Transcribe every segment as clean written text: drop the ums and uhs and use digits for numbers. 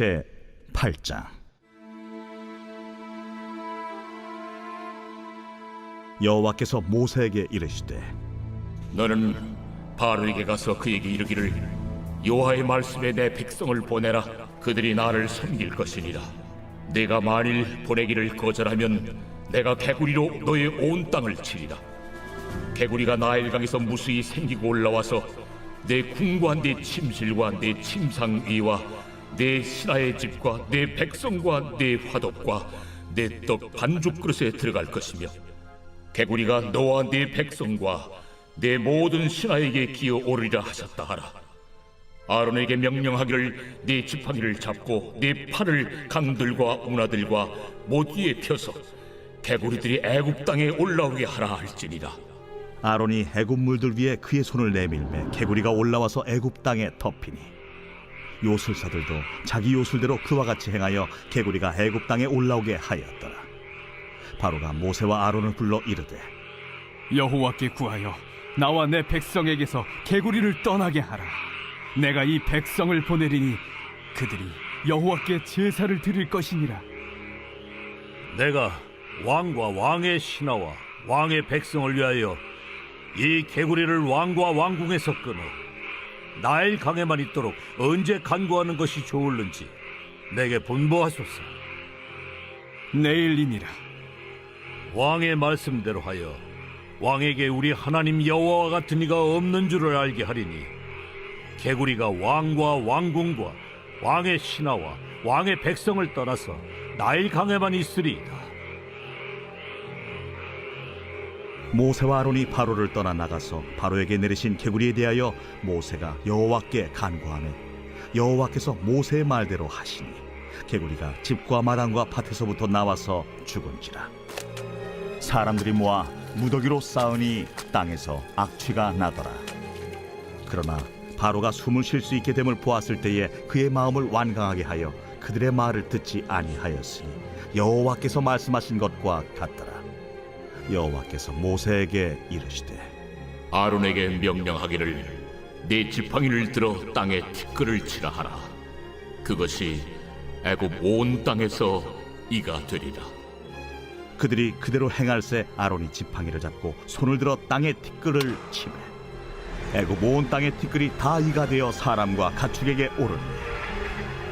제 8장. 여호와께서 모세에게 이르시되 너는 바로에게 가서 그에게 이르기를 여호와의 말씀에 내 백성을 보내라. 그들이 나를 섬길 것이니라. 내가 만일 보내기를 거절하면 내가 개구리로 너의 온 땅을 치리라. 개구리가 나일강에서 무수히 생기고 올라와서 내 궁과 내 침실과 내 침상 위와 내 신하의 집과 내 백성과 내 화덕과 내 떡 반죽 그릇에 들어갈 것이며, 개구리가 너와 네 백성과 내 모든 신하에게 기어오르리라 하셨다 하라. 아론에게 명령하기를 네 지팡이를 잡고 네 팔을 강들과 운하들과 못 위에 펴서 개구리들이 애굽 땅에 올라오게 하라 할지니라. 아론이 애굽 물들 위에 그의 손을 내밀매 개구리가 올라와서 애굽 땅에 덮이니, 요술사들도 자기 요술대로 그와 같이 행하여 개구리가 애굽 땅에 올라오게 하였더라. 바로가 모세와 아론을 불러 이르되 여호와께 구하여 나와 내 백성에게서 개구리를 떠나게 하라. 내가 이 백성을 보내리니 그들이 여호와께 제사를 드릴 것이니라. 내가 왕과 왕의 신하와 왕의 백성을 위하여 이 개구리를 왕과 왕궁에서 끊어 나일 강에만 있도록 언제 간구하는 것이 좋을는지 내게 분부하소서. 내일이니라. 왕의 말씀대로 하여 왕에게 우리 하나님 여호와와 같은 이가 없는 줄을 알게 하리니, 개구리가 왕과 왕궁과 왕의 신하와 왕의 백성을 떠나서 나일 강에만 있으리이다. 모세와 아론이 바로를 떠나 나가서 바로에게 내리신 개구리에 대하여 모세가 여호와께 간구하매 여호와께서 모세의 말대로 하시니, 개구리가 집과 마당과 밭에서부터 나와서 죽은지라. 사람들이 모아 무더기로 쌓으니 땅에서 악취가 나더라. 그러나 바로가 숨을 쉴 수 있게 됨을 보았을 때에 그의 마음을 완강하게 하여 그들의 말을 듣지 아니하였으니 여호와께서 말씀하신 것과 같더라. 여호와께서 모세에게 이르시되 아론에게 명령하기를 네 지팡이를 들어 땅에 티끌을 치라 하라. 그것이 애굽 온 땅에서 이가 되리라. 그들이 그대로 행할새 아론이 지팡이를 잡고 손을 들어 땅에 티끌을 치매 애굽 온 땅의 티끌이 다 이가 되어 사람과 가축에게 오르니,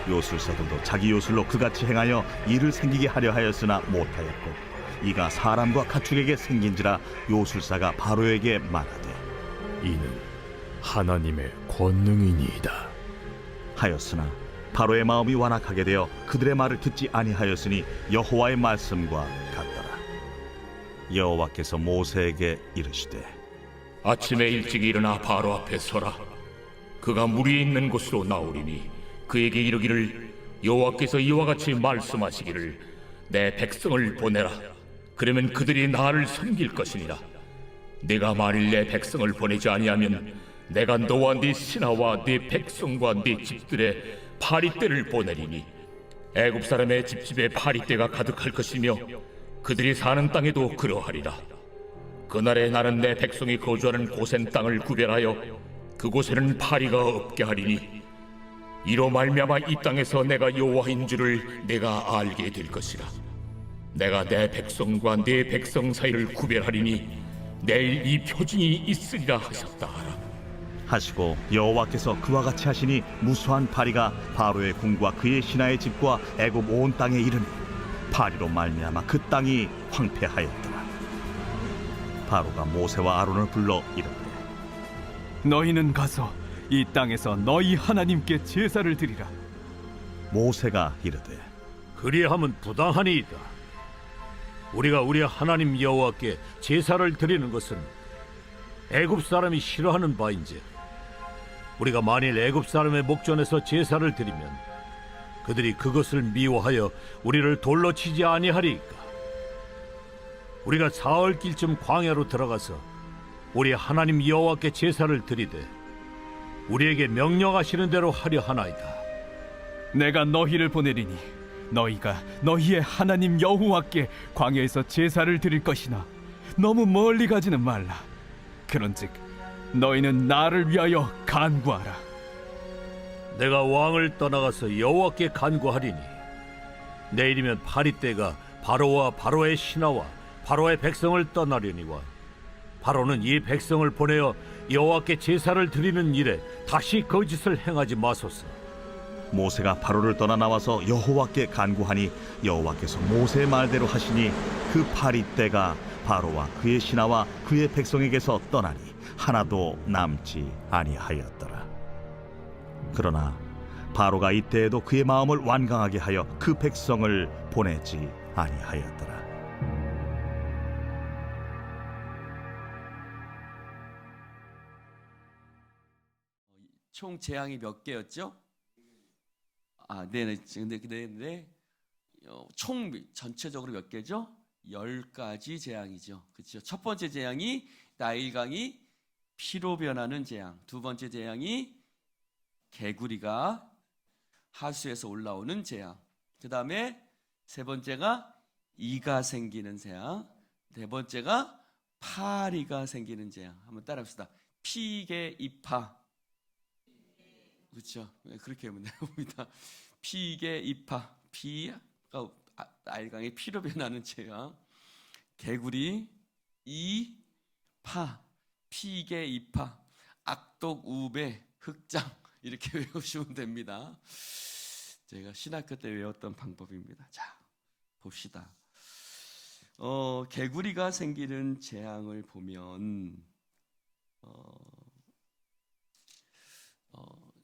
요술사들도 자기 요술로 그같이 행하여 이를 생기게 하려 하였으나 못하였고 이가 사람과 가축에게 생긴지라 요술사가 바로에게 말하되 이는 하나님의 권능이니이다 하였으나 바로의 마음이 완악하게 되어 그들의 말을 듣지 아니하였으니 여호와의 말씀과 같더라. 여호와께서 모세에게 이르시되 아침에 일찍 일어나 바로 앞에 서라. 그가 물이 있는 곳으로 나오리니 그에게 이르기를 여호와께서 이와 같이 말씀하시기를 내 백성을 보내라. 그러면 그들이 나를 섬길 것이니라. 내가 만일 내 백성을 보내지 아니하면 내가 너와 네 신하와 네 백성과 네 집들의 파리떼를 보내리니 애굽 사람의 집집에 파리떼가 가득할 것이며 그들이 사는 땅에도 그러하리라. 그날에 나는 내 백성이 거주하는 고센 땅을 구별하여 그곳에는 파리가 없게 하리니, 이로 말미암아 이 땅에서 내가 여호와인 줄을 내가 알게 될 것이라. 내가 내 백성과 네 백성 사이를 구별하리니 내일 이 표징이 있으리라 하셨다 하라. 하시고 여호와께서 그와 같이 하시니 무수한 파리가 바로의 궁과 그의 신하의 집과 애굽 온 땅에 이르니 파리로 말미암아 그 땅이 황폐하였더라. 바로가 모세와 아론을 불러 이르되 너희는 가서 이 땅에서 너희 하나님께 제사를 드리라. 모세가 이르되 그리함은 부당하니이다. 우리가 우리 하나님 여호와께 제사를 드리는 것은 애굽 사람이 싫어하는 바인지, 우리가 만일 애굽 사람의 목전에서 제사를 드리면 그들이 그것을 미워하여 우리를 돌로 치지 아니하리이까. 우리가 사흘길쯤 광야로 들어가서 우리 하나님 여호와께 제사를 드리되 우리에게 명령하시는 대로 하려 하나이다. 내가 너희를 보내리니 너희가 너희의 하나님 여호와께 광야에서 제사를 드릴 것이나 너무 멀리 가지는 말라. 그런즉 너희는 나를 위하여 간구하라. 내가 왕을 떠나가서 여호와께 간구하리니 내일이면 파리 때가 바로와 바로의 신하와 바로의 백성을 떠나려니와 바로는 이 백성을 보내어 여호와께 제사를 드리는 일에 다시 거짓을 행하지 마소서. 모세가 바로를 떠나 나와서 여호와께 간구하니 여호와께서 모세의 말대로 하시니 그 파리 때가 바로와 그의 신하와 그의 백성에게서 떠나니 하나도 남지 아니하였더라. 그러나 바로가 이때에도 그의 마음을 완강하게 하여 그 백성을 보내지 아니하였더라. 총 재앙이 몇 개였죠? 네네. 근데 총 전체적으로 몇 개죠? 10가지 재앙이죠. 그렇죠? 첫 번째 재앙이 나일강이 피로 변하는 재앙. 두 번째 재앙이 개구리가 하수에서 올라오는 재앙. 그 다음에 세 번째가 이가 생기는 재앙. 네 번째가 파리가 생기는 재앙. 한번 따라합시다. 피개 이파. 그렇죠? 그렇게 하면 됩니다. 피개 이파. 피가 나일강의 피로 변하는 재앙. 개구리 이 파. 피개 이파. 악독 우배 흑장. 이렇게 외우시면 됩니다. 제가 신학교 때 외웠던 방법입니다. 자, 봅시다. 개구리가 생기는 재앙을 보면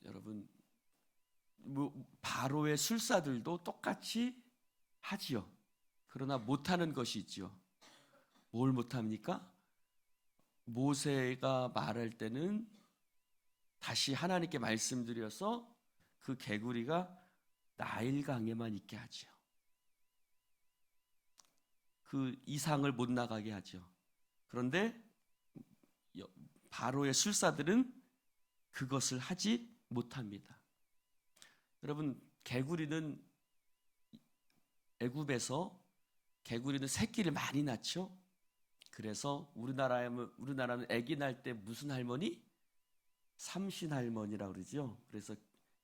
여러분 바로의 술사들도 똑같이 하지요. 그러나 못하는 것이 있지요. 뭘 못합니까? 모세가 말할 때는 다시 하나님께 말씀드려서 그 개구리가 나일강에만 있게 하지요. 그 이상을 못 나가게 하죠. 그런데 바로의 술사들은 그것을 하지 못합니다. 여러분, 개구리는 애굽에서 개구리는 새끼를 많이 낳죠. 그래서 우리나라는 아기 낳을 때 무슨 할머니? 삼신할머니라고 그러죠. 그래서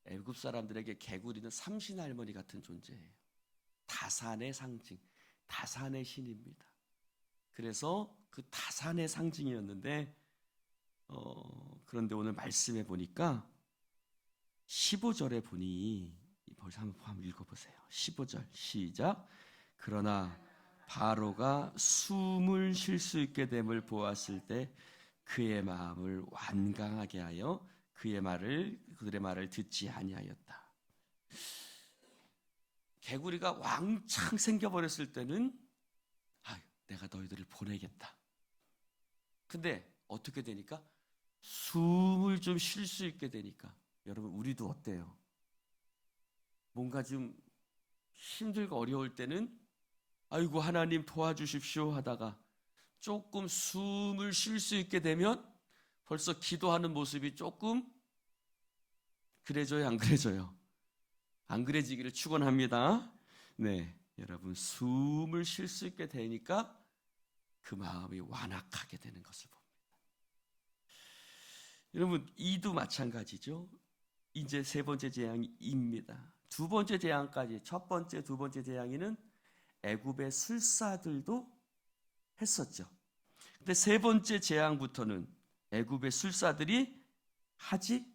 애굽 사람들에게 개구리는 삼신할머니 같은 존재예요. 다산의 상징, 다산의 신입니다. 그래서 그 다산의 상징이었는데 그런데 오늘 말씀해 보니까 15절에 보니 벌써 한번 읽어보세요. 15절 시작. 그러나 바로가 숨을 쉴 수 있게 됨을 보았을 때 그의 마음을 완강하게 하여 그들의 말을 듣지 아니하였다. 개구리가 왕창 생겨버렸을 때는 내가 너희들을 보내겠다. 근데 어떻게 되니까 숨을 좀 쉴 수 있게 되니까 여러분 우리도 어때요? 뭔가 좀 힘들고 어려울 때는 아이고 하나님 도와주십시오 하다가 조금 숨을 쉴 수 있게 되면 벌써 기도하는 모습이 조금 그래져요, 안 그래져요? 안 그래지기를 축원합니다. 네, 여러분 숨을 쉴 수 있게 되니까 그 마음이 완악하게 되는 것을 봅니다. 여러분 이도 마찬가지죠. 이제 세 번째 재앙입니다. 두 번째 재앙까지 첫 번째, 두 번째 재앙에는 애굽의 술사들도 했었죠. 근데 세 번째 재앙부터는 애굽의 술사들이 하지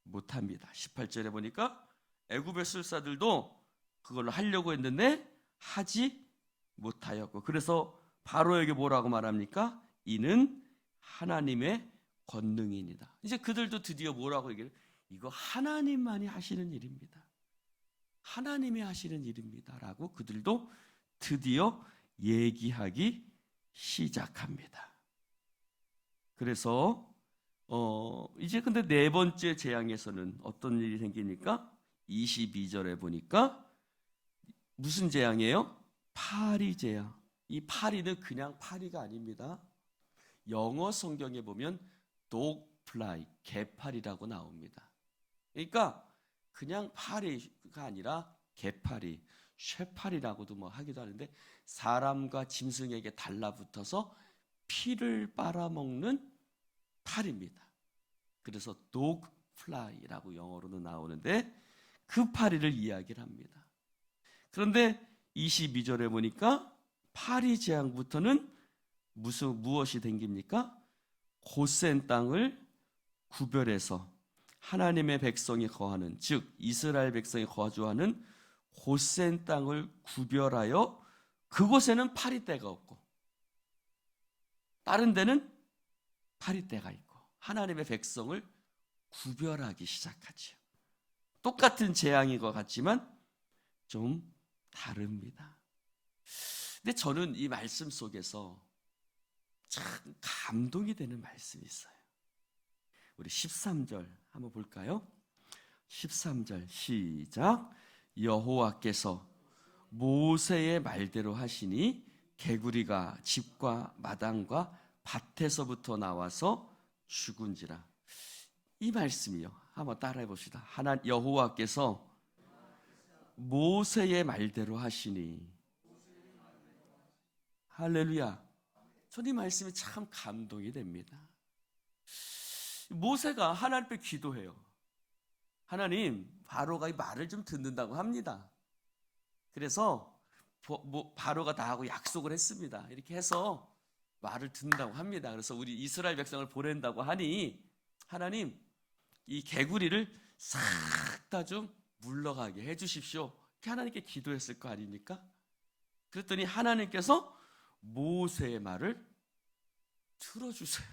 못합니다. 18절에 보니까 애굽의 술사들도 그걸로 하려고 했는데 하지 못하였고 그래서 바로에게 뭐라고 말합니까? 이는 하나님의 권능이니이다. 이제 그들도 드디어 뭐라고 얘기해요? 이거 하나님만이 하시는 일입니다. 하나님이 하시는 일입니다. 라고 그들도 드디어 얘기하기 시작합니다. 그래서 이제 근데 네 번째 재앙에서는 어떤 일이 생기니까 22절에 보니까 무슨 재앙이에요? 파리 재앙. 이 파리는 그냥 파리가 아닙니다. 영어 성경에 보면 dogfly, 개파리라고 나옵니다. 그러니까 그냥 파리가 아니라 개파리, 쇠파리라고도 하기도 하는데 사람과 짐승에게 달라붙어서 피를 빨아먹는 파리입니다. 그래서 dog 플라이라고 영어로는 나오는데 그 파리를 이야기를 합니다. 그런데 22절에 보니까 파리 재앙부터는 무엇이 생깁니까? 고센 땅을 구별해서 하나님의 백성이 거하는, 즉 이스라엘 백성이 거주하는 고센 땅을 구별하여 그곳에는 파리떼가 없고 다른 데는 파리떼가 있고 하나님의 백성을 구별하기 시작하죠. 똑같은 재앙인 것 같지만 좀 다릅니다. 근데 저는 이 말씀 속에서 참 감동이 되는 말씀이 있어요. 우리 13절 한번 볼까요? 13절 시작. 여호와께서 모세의 말대로 하시니 개구리가 집과 마당과 밭에서부터 나와서 죽은지라. 이 말씀이요. 한번 따라해 봅시다. 여호와께서 모세의 말대로 하시니. 할렐루야. 저는 이 말씀이 참 감동이 됩니다. 모세가 하나님께 기도해요. 하나님, 바로가 이 말을 좀 듣는다고 합니다. 그래서 바로가 나하고 약속을 했습니다. 이렇게 해서 말을 듣는다고 합니다. 그래서 우리 이스라엘 백성을 보낸다고 하니 하나님, 이 개구리를 싹 다 좀 물러가게 해주십시오. 이렇게 하나님께 기도했을 거 아닙니까? 그랬더니 하나님께서 모세의 말을 들어주세요.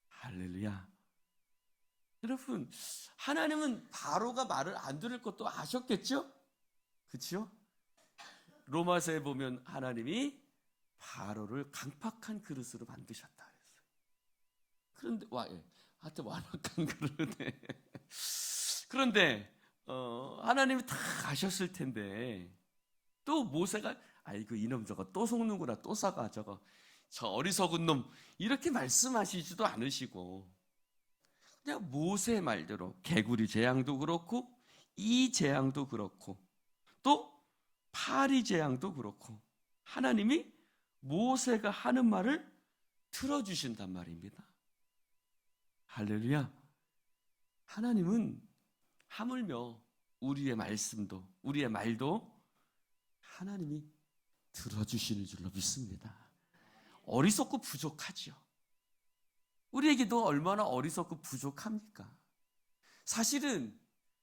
할렐루야. 여러분, 하나님은 바로가 말을 안 들을 것도 아셨겠죠? 그렇죠? 로마서에 보면 하나님이 바로를 강팍한 그릇으로 만드셨다 그랬어요. 그런데 하여튼 완악한 그릇에 그런데 하나님이 다 아셨을 텐데 또 모세가 아이고 이놈 저거 또 속는구나, 또 사가 저거 저 어리석은 놈, 이렇게 말씀하시지도 않으시고 그냥 모세의 말대로 개구리 재앙도 그렇고 이 재앙도 그렇고 또 파리 재앙도 그렇고 하나님이 모세가 하는 말을 들어주신단 말입니다. 할렐루야. 하나님은 하물며 우리의 말씀도 우리의 말도 하나님이 들어주시는 줄로 믿습니다. 어리석고 부족하지요. 우리에게도 얼마나 어리석고 부족합니까? 사실은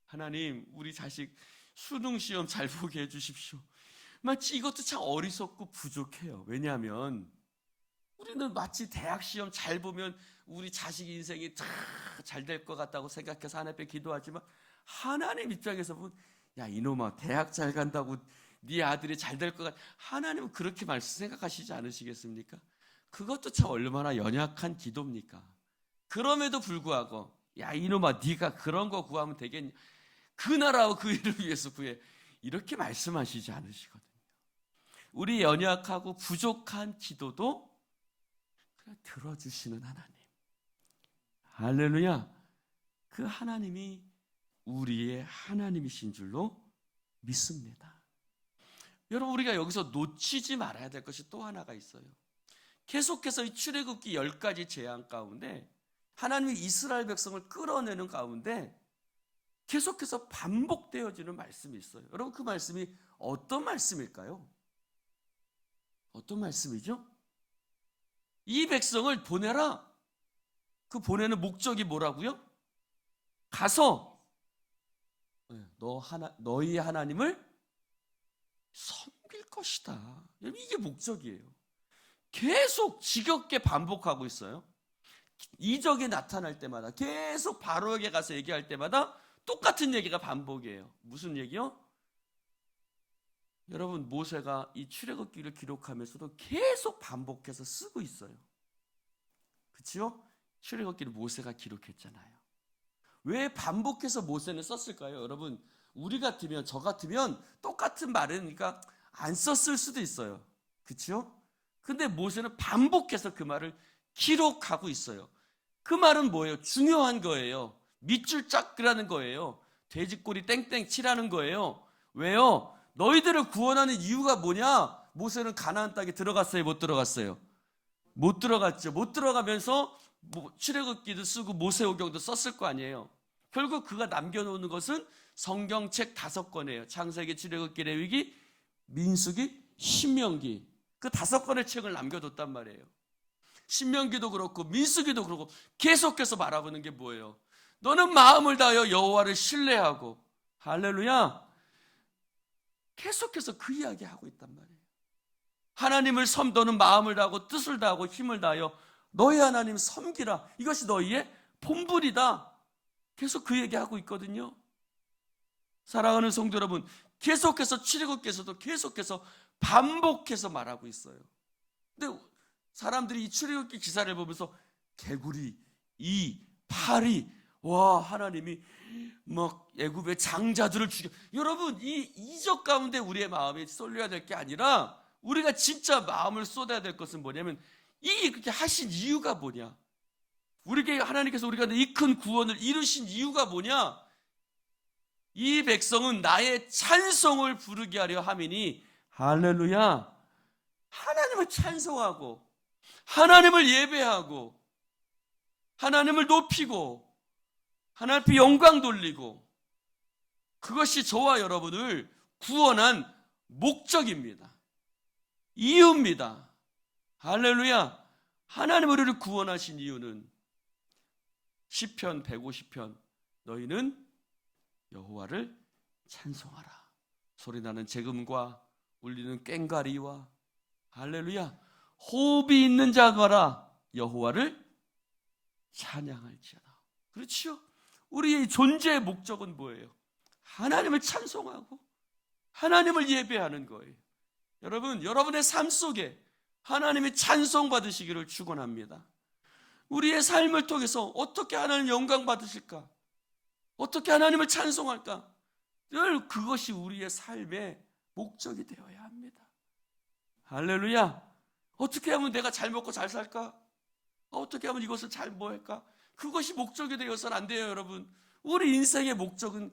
하나님, 우리 자식 수능 시험 잘 보게 해주십시오. 마치 이것도 참 어리석고 부족해요. 왜냐하면 우리는 마치 대학 시험 잘 보면 우리 자식 인생이 다 잘 될 것 같다고 생각해서 하나님 앞에 기도하지만 하나님 입장에서 보면 야 이놈아 대학 잘 간다고 네 아들이 잘 될 것 같아. 하나님은 그렇게 생각하시지 않으시겠습니까? 그것도 참 얼마나 연약한 기도입니까? 그럼에도 불구하고 야 이놈아 네가 그런 거 구하면 되겠냐, 그 나라와 그 일을 위해서 구해, 이렇게 말씀하시지 않으시거든요. 우리 연약하고 부족한 기도도 그냥 들어주시는 하나님, 할렐루야. 그 하나님이 우리의 하나님이신 줄로 믿습니다. 여러분, 우리가 여기서 놓치지 말아야 될 것이 또 하나가 있어요. 계속해서 이 출애굽기 10가지 재앙 가운데 하나님이 이스라엘 백성을 끌어내는 가운데 계속해서 반복되어지는 말씀이 있어요. 여러분, 그 말씀이 어떤 말씀일까요? 어떤 말씀이죠? 이 백성을 보내라. 그 보내는 목적이 뭐라고요? 가서 너희 하나님을 섬길 것이다. 이게 목적이에요. 계속 지겹게 반복하고 있어요. 이적이 나타날 때마다 계속 바로에게 가서 얘기할 때마다 똑같은 얘기가 반복이에요. 무슨 얘기요? 여러분, 모세가 이 출애굽기를 기록하면서도 계속 반복해서 쓰고 있어요. 그렇죠? 출애굽기를 모세가 기록했잖아요. 왜 반복해서 모세는 썼을까요? 여러분, 우리 같으면, 저 같으면 똑같은 말이니까 안 썼을 수도 있어요. 그렇죠? 근데 모세는 반복해서 그 말을 기록하고 있어요. 그 말은 뭐예요? 중요한 거예요. 밑줄 짝으라는 거예요. 돼지꼬리 땡땡 치라는 거예요. 왜요? 너희들을 구원하는 이유가 뭐냐? 모세는 가나안 땅에 들어갔어요? 못 들어갔어요? 못 들어갔죠. 못 들어가면서 출애굽기도 쓰고 모세오경도 썼을 거 아니에요. 결국 그가 남겨놓는 것은 성경책 5권이에요. 창세기, 출애굽기, 레위기, 민수기, 신명기. 그 5권의 책을 남겨뒀단 말이에요. 신명기도 그렇고 민수기도 그렇고 계속해서 말하고는 게 뭐예요? 너는 마음을 다하여 여호와를 신뢰하고, 할렐루야, 계속해서 그 이야기하고 있단 말이에요. 하나님을 너는 마음을 다하고 뜻을 다하고 힘을 다하여 너희 하나님 섬기라. 이것이 너희의 본분이다. 계속 그 얘기하고 있거든요. 사랑하는 성도 여러분, 계속해서 출애굽기에서도 계속해서 반복해서 말하고 있어요. 근데 사람들이 이 출애굽기 기사를 보면서 개구리, 파리, 와, 하나님이 막 애굽의 장자들을 죽여. 여러분, 이 이적 가운데 우리의 마음이 쏠려야 될 게 아니라 우리가 진짜 마음을 쏟아야 될 것은 뭐냐면, 이 그렇게 하신 이유가 뭐냐? 우리에게 하나님께서 우리가 이 큰 구원을 이루신 이유가 뭐냐? 이 백성은 나의 찬송을 부르게 하려 함이니, 할렐루야, 하나님을 찬송하고 하나님을 예배하고 하나님을 높이고 하나님 앞에 영광 돌리고, 그것이 저와 여러분을 구원한 목적입니다. 이유입니다. 할렐루야. 하나님 우리를 구원하신 이유는 시편 150편 너희는 여호와를 찬송하라. 소리나는 재금과 울리는 꽹과리와, 할렐루야, 호흡이 있는 자가라 여호와를 찬양할지어다. 그렇지요? 우리의 존재의 목적은 뭐예요? 하나님을 찬송하고 하나님을 예배하는 거예요. 여러분, 여러분의 삶 속에 하나님이 찬송받으시기를 축원합니다. 우리의 삶을 통해서 어떻게 하나님 영광 받으실까? 어떻게 하나님을 찬송할까? 늘 그것이 우리의 삶의 목적이 되어야 합니다. 할렐루야. 어떻게 하면 내가 잘 먹고 잘 살까? 어떻게 하면 이것을 잘 할까? 그것이 목적이 되어서는 안 돼요, 여러분. 우리 인생의 목적은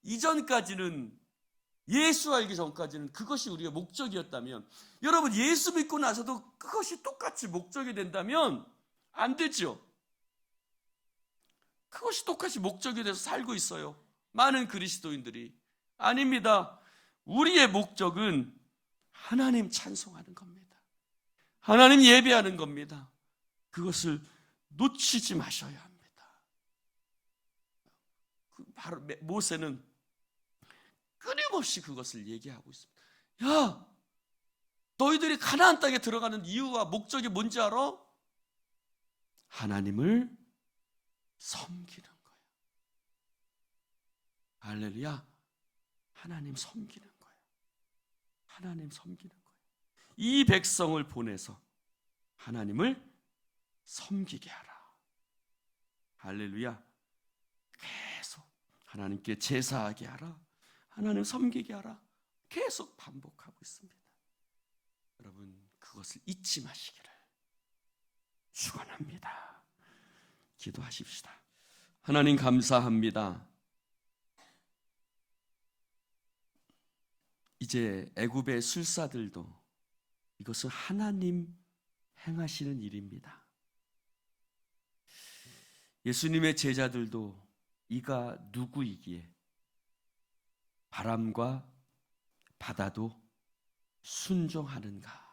이전까지는, 예수 알기 전까지는 그것이 우리의 목적이었다면, 여러분, 예수 믿고 나서도 그것이 똑같이 목적이 된다면 안 되죠. 그것이 똑같이 목적이 돼서 살고 있어요, 많은 그리스도인들이. 아닙니다. 우리의 목적은 하나님 찬송하는 겁니다. 하나님 예배하는 겁니다. 그것을 놓치지 마셔야 합니다. 바로 모세는 끊임없이 그것을 얘기하고 있습니다. 야, 너희들이 가나안 땅에 들어가는 이유와 목적이 뭔지 알아? 하나님을 섬기는 거야. 할렐루야. 하나님 섬기는 거야. 하나님 섬기는 거야. 이 백성을 보내서 하나님을 섬기게 하라. 할렐루야. 계속 하나님께 제사하게 하라. 하나님 섬기게 하라. 계속 반복하고 있습니다. 여러분, 그것을 잊지 마시기를 축원합니다. 기도하십시다. 하나님 감사합니다. 이제 애굽의 술사들도 이것은 하나님 행하시는 일입니다. 예수님의 제자들도 이가 누구이기에 바람과 바다도 순종하는가?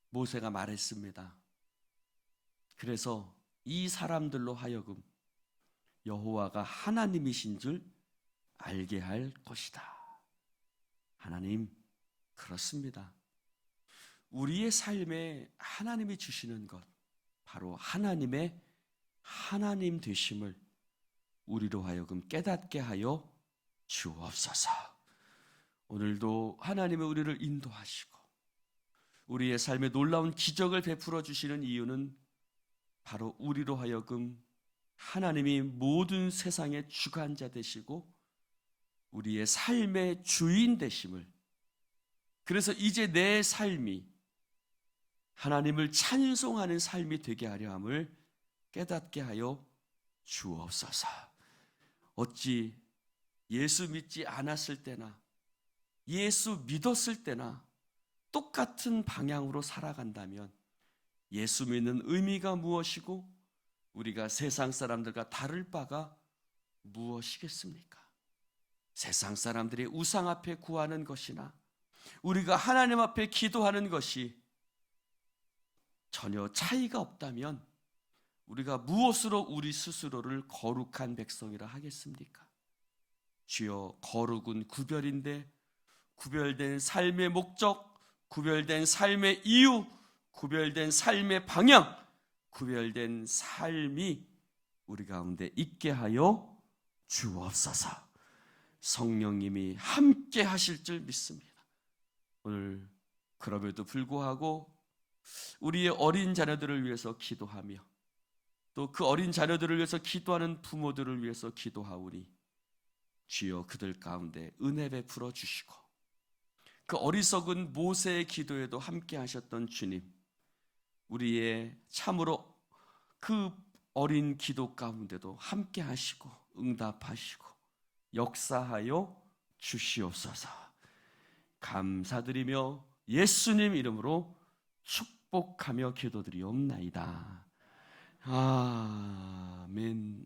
모세가 말했습니다. 그래서 이 사람들로 하여금 여호와가 하나님이신 줄 알게 할 것이다. 하나님, 그렇습니다. 우리의 삶에 하나님이 주시는 것, 바로 하나님의 하나님 되심을 우리로 하여금 깨닫게 하여 주옵소서. 오늘도 하나님의 우리를 인도하시고 우리의 삶에 놀라운 기적을 베풀어 주시는 이유는 바로 우리로 하여금 하나님이 모든 세상의 주관자 되시고 우리의 삶의 주인 되심을, 그래서 이제 내 삶이 하나님을 찬송하는 삶이 되게 하려 함을 깨닫게 하여 주옵소서. 어찌 예수 믿지 않았을 때나 예수 믿었을 때나 똑같은 방향으로 살아간다면 예수 믿는 의미가 무엇이고 우리가 세상 사람들과 다를 바가 무엇이겠습니까? 세상 사람들이 우상 앞에 구하는 것이나 우리가 하나님 앞에 기도하는 것이 전혀 차이가 없다면 우리가 무엇으로 우리 스스로를 거룩한 백성이라 하겠습니까? 주여, 거룩은 구별인데 구별된 삶의 목적, 구별된 삶의 이유, 구별된 삶의 방향, 구별된 삶이 우리 가운데 있게 하여 주옵소서. 성령님이 함께 하실 줄 믿습니다. 오늘 그럼에도 불구하고 우리의 어린 자녀들을 위해서 기도하며 또 그 어린 자녀들을 위해서 기도하는 부모들을 위해서 기도하오니 주여, 그들 가운데 은혜 베풀어 주시고 그 어리석은 모세의 기도에도 함께 하셨던 주님, 우리의 참으로 그 어린 기도 가운데도 함께 하시고 응답하시고 역사하여 주시옵소서. 감사드리며 예수님 이름으로 축복하며 기도드리옵나이다. 아멘.